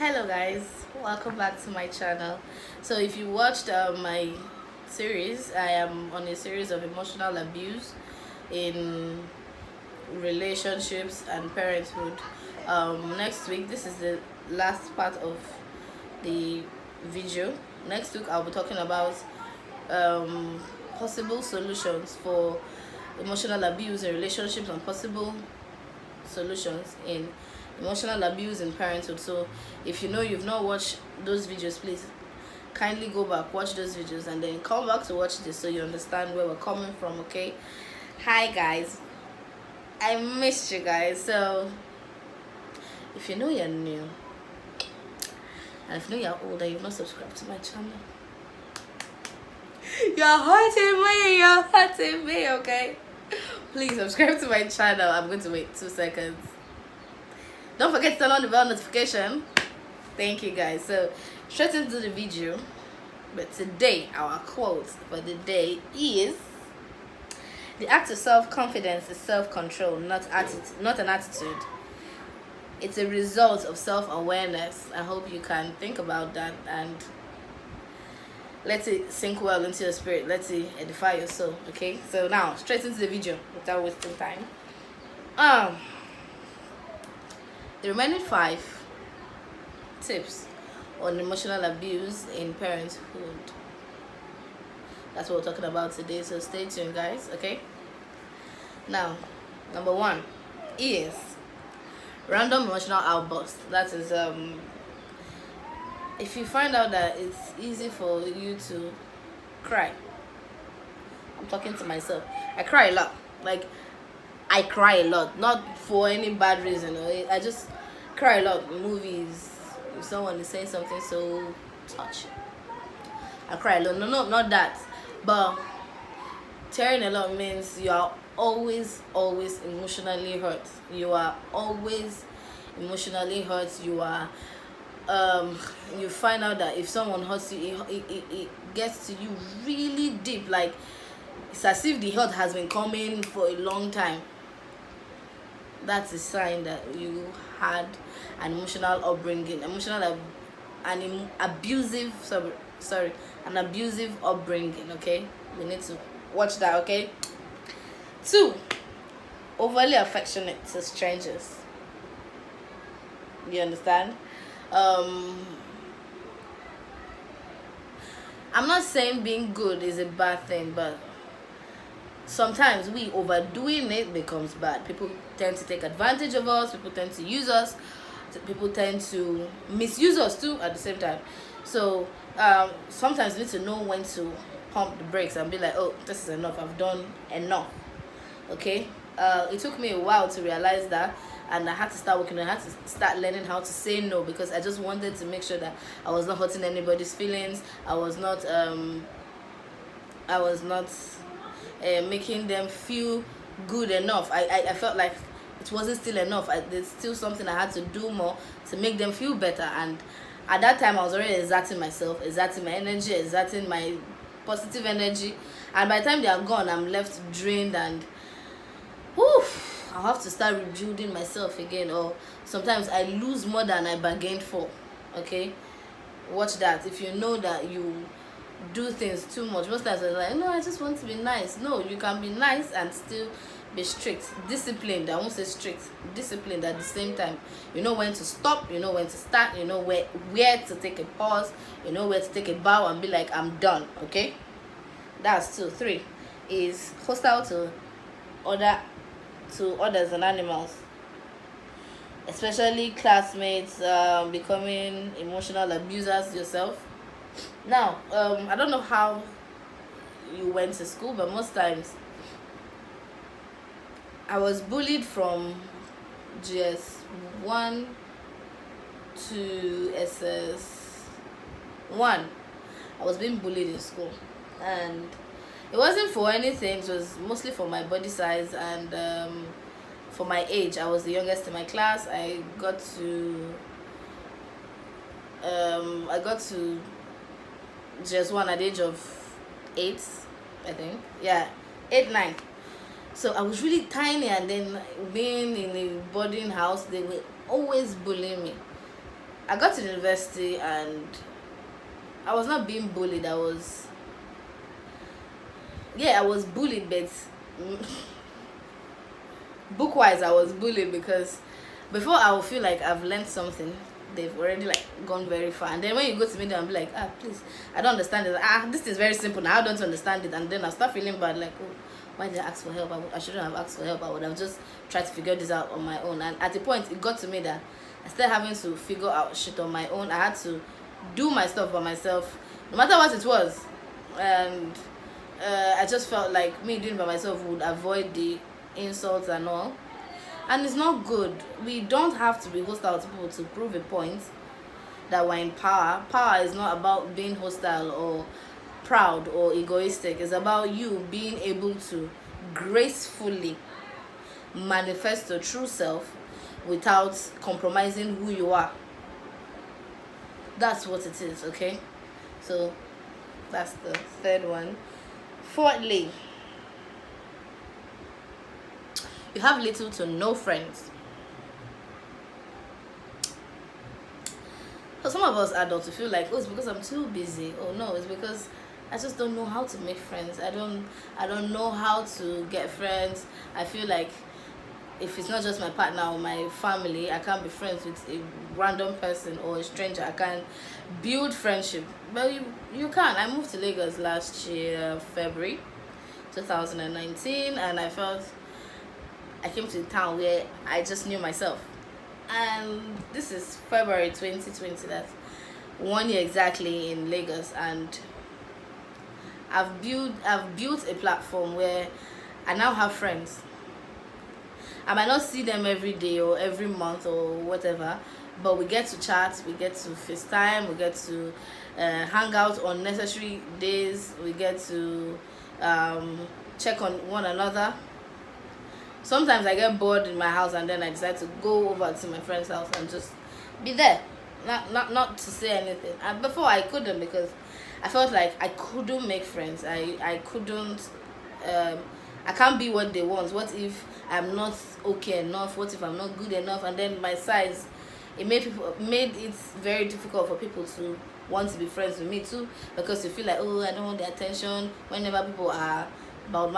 Hello guys, welcome back to my channel. So if you watched my series, I am on a series of emotional abuse in relationships and parenthood. Next week, this is the last part of the video. Next week I'll be talking about um, possible solutions for emotional abuse in relationships and possible solutions in emotional abuse in parenthood. So if you know you've not watched those videos, please kindly go back, watch those videos, and then come back to watch this so you understand where we're coming from. Okay, hi guys, I missed you guys. So if you know you're new, and if you know you're old and you've not subscribed to my channel, you're hurting me, okay? Please subscribe to my channel. I'm going to wait 2 seconds. Don't forget to turn on the bell notification. Thank you guys. So straight into the video. But today our quote for the day is: the act of self-confidence is self-control, not an attitude. It's a result of self-awareness. I hope you can think about that and let it sink well into your spirit. Let it edify your soul. Okay, so now straight into the video without wasting time. The remaining 5 tips on emotional abuse in parenthood. That's what we're talking about today, so stay tuned guys, okay? Now, number 1 is random emotional outburst. That is if you find out that it's easy for you to cry. I'm talking to myself. I cry a lot. Like, I cry a lot, not for any bad reason. I just cry a lot in movies. If someone is saying something so touching, I cry a lot. No, not that. But tearing a lot means you are always emotionally hurt. You are always emotionally hurt. You are you find out that if someone hurts you, it gets to you really deep. Like, it's as if the hurt has been coming for a long time. That's a sign that you had an emotional upbringing, an abusive upbringing. Okay, we need to watch that. Okay. 2, overly affectionate to strangers. You understand? I'm not saying being good is a bad thing, but sometimes we overdoing it becomes bad. People tend to take advantage of us. People tend to use us. People tend to misuse us too at the same time. So sometimes you need to know when to pump the brakes and be like, oh, this is enough. I've done enough. Okay. It took me a while to realize that, and I had to start working. I had to start learning how to say no, because I just wanted to make sure that I was not hurting anybody's feelings. I was not making them feel good enough. I felt like it wasn't still enough. There's still something I had to do more to make them feel better. And at that time I was already exerting myself, exerting my energy, exerting my positive energy, and by the time they are gone, I'm left drained, and I'll have to start rebuilding myself again. Or sometimes I lose more than I bargained for. Okay, watch that. If you know that you do things too much, most times I'm like, no, I just want to be nice. No, you can be nice and still be strict, disciplined. I won't say strict, disciplined at the same time. You know when to stop, you know when to start, you know where to take a pause, you know where to take a bow and be like, I'm done. Okay, that's 2. 3 is hostile to others and animals, especially classmates, becoming emotional abusers yourself. Now, I don't know how you went to school, but most times I was bullied from GS1 to SS1. I was being bullied in school, and it wasn't for anything. It was mostly for my body size and for my age. I was the youngest in my class. I got to GS1 at the age of 8, I think. Yeah, 8, 9. So I was really tiny, and then being in a boarding house, they were always bullying me. I got to university and I was not being bullied. I was bullied, but book wise I was bullied because before I will feel like I've learned something, they've already like gone very far. And then when you go to meet them and be like, please, I don't understand it. This is very simple now, I don't understand it. And then I start feeling bad, like, oh, why did I ask for help? I shouldn't have asked for help. I would have just tried to figure this out on my own. And at the point, it got to me that I started having to figure out shit on my own. I had to do my stuff by myself, no matter what it was. And I just felt like me doing it by myself would avoid the insults and all. And it's not good. We don't have to be hostile to people to prove a point that we're in power. Power is not about being hostile or proud or egoistic. It's about you being able to gracefully manifest your true self without compromising who you are. That's what it is, okay? So that's the third one. Fourthly, you have little to no friends. So some of us adults feel like, oh, it's because I'm too busy. Oh no, it's because I just don't know how to make friends. I don't know how to get friends. I feel like if it's not just my partner or my family, I can't be friends with a random person or a stranger. I can't build friendship. But you can. I moved to Lagos last year, February 2019, and I felt I came to a town where I just knew myself. And this is February 2020, that's 1 year exactly in Lagos, and I've built a platform where I now have friends. I might not see them every day or every month or whatever, but we get to chat, we get to FaceTime, we get to hang out on necessary days, we get to check on one another. Sometimes I get bored in my house and then I decide to go over to my friend's house and just be there, not to say anything. And before I couldn't, because I felt like I couldn't make friends. I couldn't. I can't be what they want. What if I'm not okay enough? What if I'm not good enough? And then my size, it made it very difficult for people to want to be friends with me too, because you feel like, oh, I don't want the attention. Whenever people are about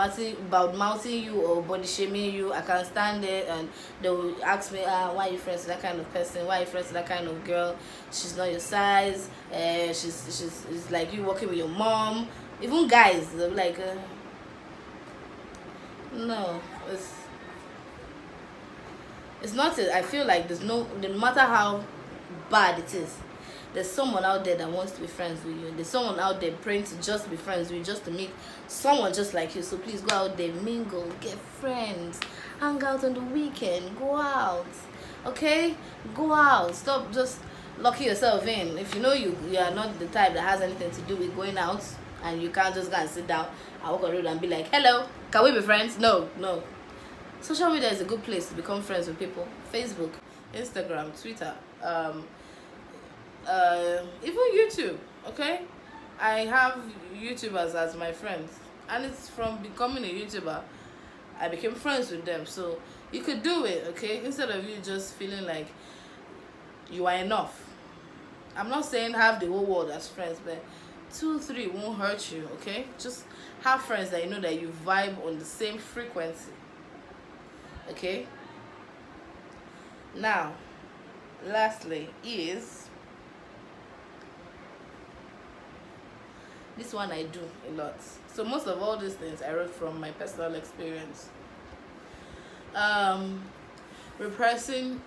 mouthing you or body shaming you, I can't stand it. And they will ask me, why are you friends with that kind of person? Why are you friends with that kind of girl? She's not your size. She's like you working with your mom. Even guys, they'll be like, no, it's not it. I feel like no matter how bad it is, there's someone out there that wants to be friends with you. There's someone out there praying to just be friends with you, just to meet someone just like you. So please go out there, mingle, get friends, hang out on the weekend, go out, okay? Go out. Stop just locking yourself in. If you know you are not the type that has anything to do with going out, and you can't just go and sit down and walk on the road and be like, hello, can we be friends? No. Social media is a good place to become friends with people. Facebook, Instagram, Twitter, even YouTube, okay? I have YouTubers as my friends, and it's from becoming a YouTuber I became friends with them. So you could do it, okay? Instead of you just feeling like you are enough. I'm not saying have the whole world as friends, but 2, 3 won't hurt you, okay? Just have friends that you know that you vibe on the same frequency, okay? Now, lastly is this one I do a lot. So most of all these things I wrote from my personal experience. Repressing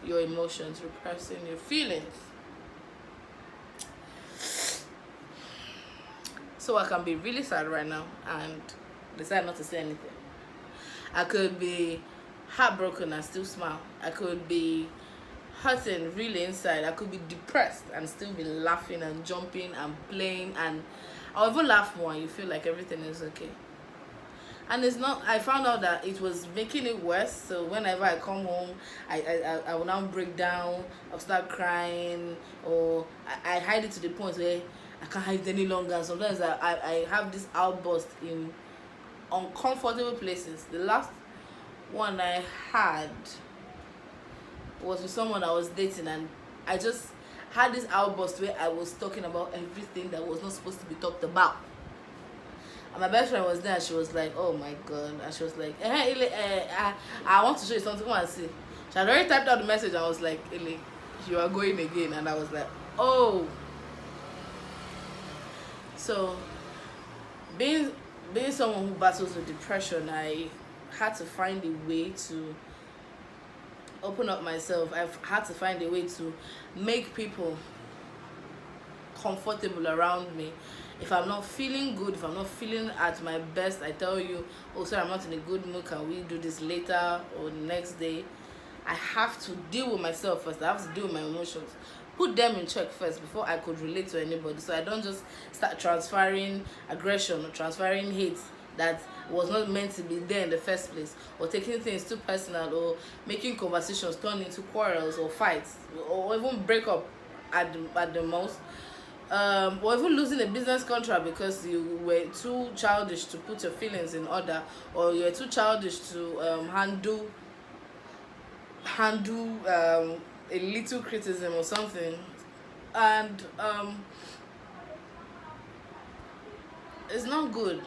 your emotions, repressing your feelings. So I can be really sad right now and decide not to say anything. I could be heartbroken and still smile. I could be hurting really inside. I could be depressed and still be laughing and jumping and playing, and I'll even laugh more and you feel like everything is okay. And it's not, I found out that it was making it worse. So whenever I come home, I will now break down, I'll start crying, or I hide it to the point where I can't hide it any longer. And sometimes I have this outburst in uncomfortable places. The last one I had was with someone I was dating, and I just had this outburst where I was talking about everything that was not supposed to be talked about. And my best friend was there and she was like, oh my god. And she was like, Ele, I want to show you something. Come and see. She had already typed out the message and I was like, Ele, you are going again. And I was like, oh. So being someone who battles with depression, I had to find a way to open up myself. I've had to find a way to make people comfortable around me. If I'm not feeling good, if I'm not feeling at my best, I tell you, oh sorry, I'm not in a good mood, can we do this later or the next day? I have to deal with myself first. I have to deal with my emotions, put them in check first before I could relate to anybody. So I don't just start transferring aggression or transferring hate that was not meant to be there in the first place, or taking things too personal, or making conversations turn into quarrels or fights, or even break up at the most. Or even losing a business contract because you were too childish to put your feelings in order, or you were too childish to handle a little criticism or something. And it's not good.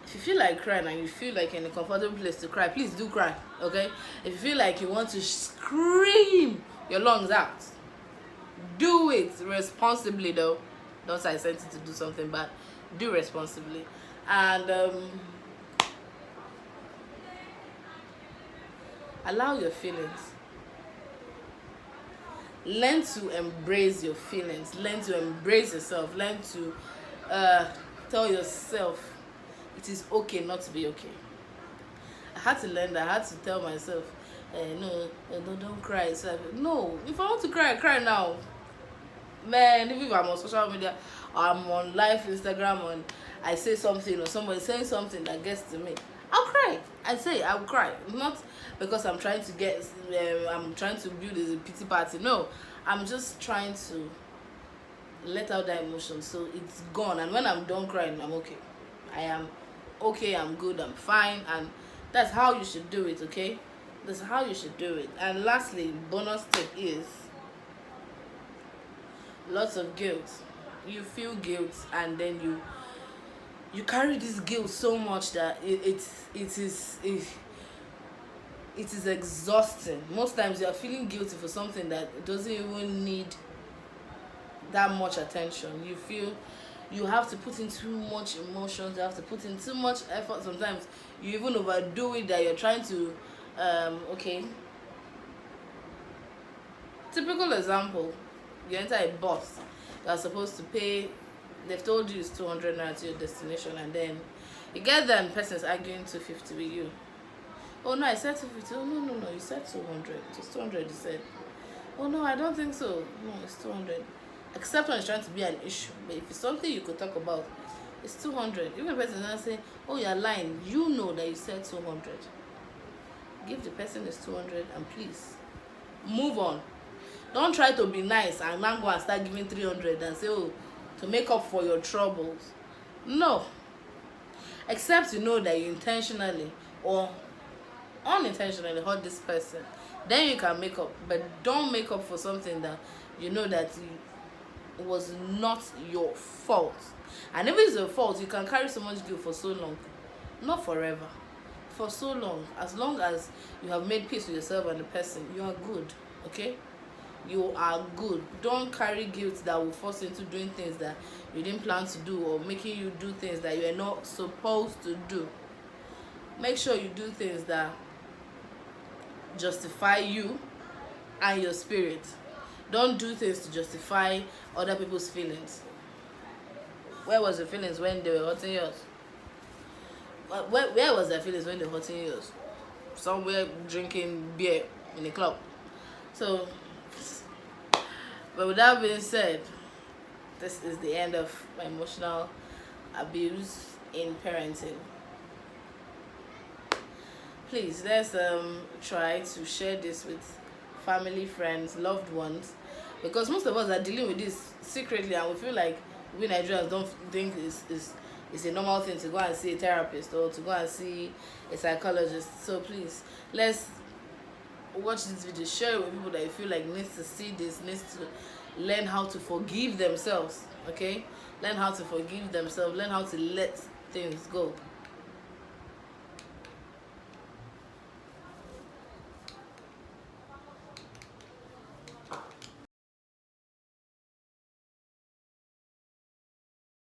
If you feel like crying and you feel like you're in a comfortable place to cry, please do cry, okay? If you feel like you want to scream your lungs out, do it responsibly though. Don't say I sent you to do something bad. Do responsibly. And allow your feelings. Learn to embrace your feelings. Learn to embrace yourself. Learn to tell yourself it is okay not to be okay. I had to learn that. I had to tell myself, no, don't cry. So no, if I want to cry, I cry now. Man, even if I'm on social media or I'm on live Instagram and I say something or somebody saying something that gets to me, I'll cry. I'll cry. Not because I'm trying to I'm trying to build a pity party. No, I'm just trying to let out that emotion so it's gone. And when I'm done crying, I'm okay. I am okay, I'm good, I'm fine. And that's how you should do it, okay? That's how you should do it. And lastly, bonus tip is lots of guilt. You feel guilt and then you carry this guilt so much that it is exhausting. Most times you are feeling guilty for something that doesn't even need that much attention. You feel you have to put in too much emotions, you have to put in too much effort. Sometimes you even overdo it, that you're trying to okay, typical example, you enter a bus, you are supposed to pay, they've told you it's 200 naira to your destination, and then you get there and the person is arguing 250 with you. Oh no, I said 250. Oh no, you said 200. It was 200 you said. Oh no, I don't think so. No, it's 200. Except when it's trying to be an issue. But if it's something you could talk about, it's 200. Even the person is not saying, oh, you're lying. You know that you said 200. Give the person this 200 and please move on. Don't try to be nice and now go and start giving 300 and say, oh, to make up for your troubles. No. Except you know that you intentionally or unintentionally hurt this person. Then you can make up. But don't make up for something that you know that it was not your fault. And if it's your fault, you can carry so much guilt for so long. Not forever. For so long. As long as you have made peace with yourself and the person, you are good. Okay? You are good. Don't carry guilt that will force you into doing things that you didn't plan to do, or making you do things that you are not supposed to do. Make sure you do things that justify you and your spirit. Don't do things to justify other people's feelings. Where was your feelings when they were hurting yours? Where was their feelings when they were hurting yours? Somewhere drinking beer in a club. So, but with that being said, this is the end of my emotional abuse in parenting. Please, let's try to share this with family, friends, loved ones, because most of us are dealing with this secretly, and we feel like we Nigerians don't think it's a normal thing to go and see a therapist or to go and see a psychologist. So please, let's watch this video, share it with people that you feel like needs to see this, needs to learn how to forgive themselves. Okay, learn how to forgive themselves, learn how to let things go.